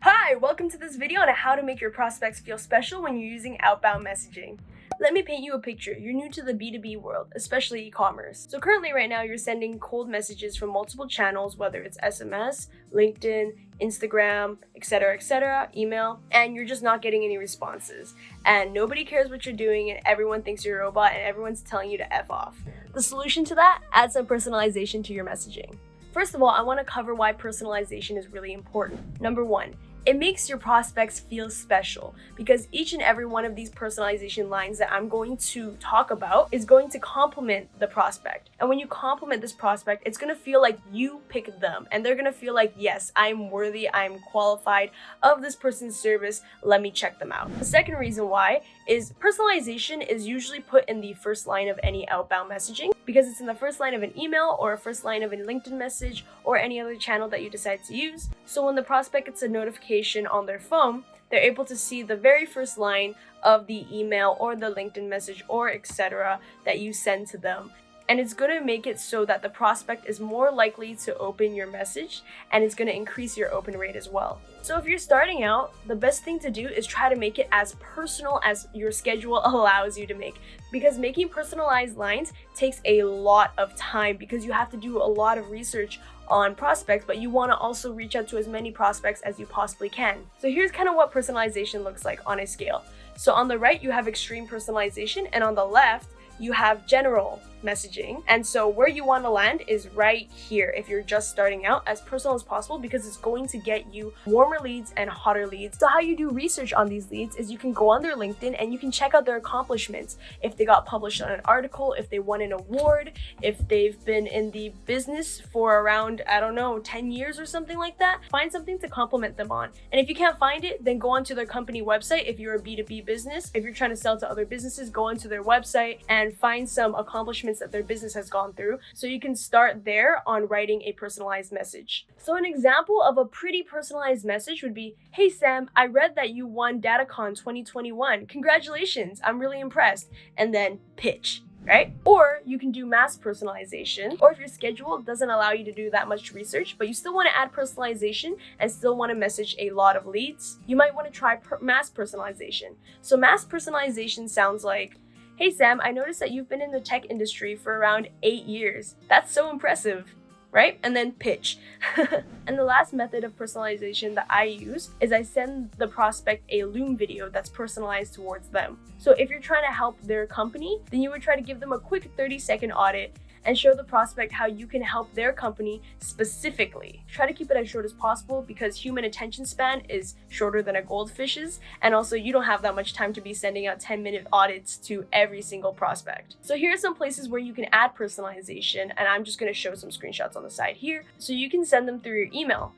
Hi, welcome to this video on how to make your prospects feel special when you're using outbound messaging. Let me paint you a picture. You're new to the B2B world, especially e-commerce. So currently right now you're sending cold messages from multiple channels, whether it's SMS, LinkedIn, Instagram, etc., email, and you're just not getting any responses. And nobody cares what you're doing and everyone thinks you're a robot and everyone's telling you to F off. The solution to that? Add some personalization to your messaging. First of all, I want to cover why personalization is really important. Number one, it makes your prospects feel special because each and every one of these personalization lines that I'm going to talk about is going to complement the prospect. And when you compliment this prospect, it's going to feel like you pick them and they're going to feel like, yes, I'm worthy, I'm qualified of this person's service. Let me check them out. The second reason why is personalization is usually put in the first line of any outbound messaging because it's in the first line of an email or a first line of a LinkedIn message or any other channel that you decide to use. So when the prospect gets a notification on their phone, they're able to see the very first line of the email or the LinkedIn message or etc. that you send to them. And it's going to make it so that the prospect is more likely to open your message and it's going to increase your open rate as well. So if you're starting out, the best thing to do is try to make it as personal as your schedule allows you to make, because making personalized lines takes a lot of time because you have to do a lot of research on prospects, but you want to also reach out to as many prospects as you possibly can. So here's kind of what personalization looks like on a scale. So on the right, you have extreme personalization, and on the left, you have general messaging. And so where you want to land is right here if you're just starting out, as personal as possible, because it's going to get you warmer leads and hotter leads. So how you do research on these leads is you can go on their LinkedIn and you can check out their accomplishments. If they got published on an article, if they won an award, if they've been in the business for around, 10 years or something like that, find something to compliment them on. And if you can't find it, then go onto their company website. If you're a B2B business, if you're trying to sell to other businesses, go onto their website and find some accomplishments that their business has gone through, so you can start there on writing a personalized message. So an example of a pretty personalized message would be, "Hey Sam, I read that you won DataCon 2021. Congratulations, I'm really impressed." And then pitch, right? Or you can do mass personalization, or if your schedule doesn't allow you to do that much research, but you still want to add personalization and still want to message a lot of leads, you might want to try mass personalization. So mass personalization sounds like, "Hey Sam, I noticed that you've been in the tech industry for around 8 years. That's so impressive," right? And then pitch. And the last method of personalization that I use is I send the prospect a LOOM video that's personalized towards them. So if you're trying to help their company, then you would try to give them a quick 30-second audit and show the prospect how you can help their company specifically. Try to keep it as short as possible because human attention span is shorter than a goldfish's, and also you don't have that much time to be sending out 10-minute audits to every single prospect. So here are some places where you can add personalization, and I'm just going to show some screenshots on the side here. So you can send them through your email.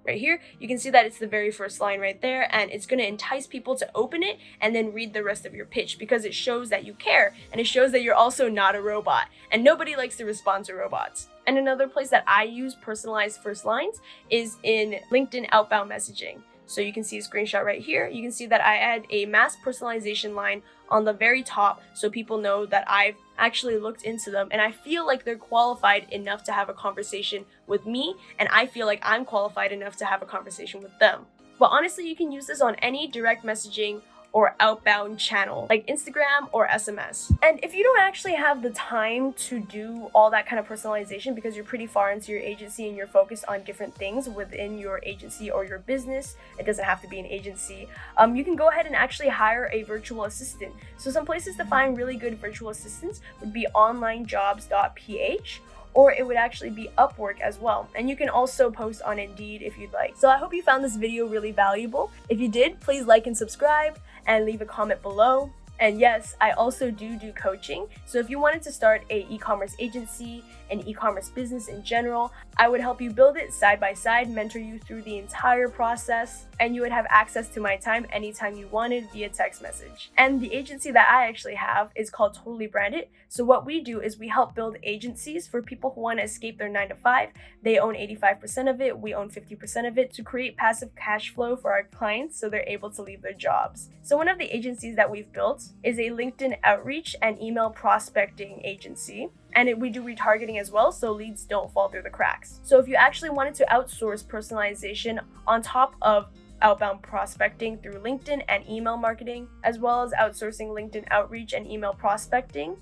Right here, you can see that it's the very first line right there, and it's going to entice people to open it and then read the rest of your pitch because it shows that you care and it shows that you're also not a robot, and nobody likes to respond to robots. And another place that I use personalized first lines is in LinkedIn outbound messaging. So you can see a screenshot right here. You can see that I add a mass personalization line on the very top so people know that I've actually looked into them and I feel like they're qualified enough to have a conversation with me, and I feel like I'm qualified enough to have a conversation with them. But honestly, you can use this on any direct messaging or outbound channel like Instagram or SMS. And if you don't actually have the time to do all that kind of personalization because you're pretty far into your agency and you're focused on different things within your agency or your business, it doesn't have to be an agency, you can go ahead and actually hire a virtual assistant. So some places to find really good virtual assistants would be onlinejobs.ph, or it would actually be Upwork as well. And you can also post on Indeed if you'd like. So I hope you found this video really valuable. If you did, please like and subscribe and leave a comment below. And yes, I also do coaching. So if you wanted to start a e-commerce agency, an e-commerce business in general, I would help you build it side by side, mentor you through the entire process, and you would have access to my time anytime you wanted via text message. And the agency that I actually have is called Totally Branded. So what we do is we help build agencies for people who want to escape their 9-to-5. They own 85% of it, we own 50% of it, to create passive cash flow for our clients so they're able to leave their jobs. So one of the agencies that we've built is a LinkedIn outreach and email prospecting agency. And we do retargeting as well, so leads don't fall through the cracks. So if you actually wanted to outsource personalization on top of outbound prospecting through LinkedIn and email marketing, as well as outsourcing LinkedIn outreach and email prospecting,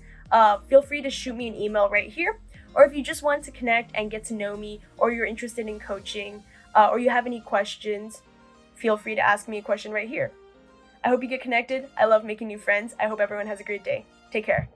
feel free to shoot me an email right here. Or if you just want to connect and get to know me, or you're interested in coaching, or you have any questions, feel free to ask me a question right here. I hope you get connected. I love making new friends. I hope everyone has a great day. Take care.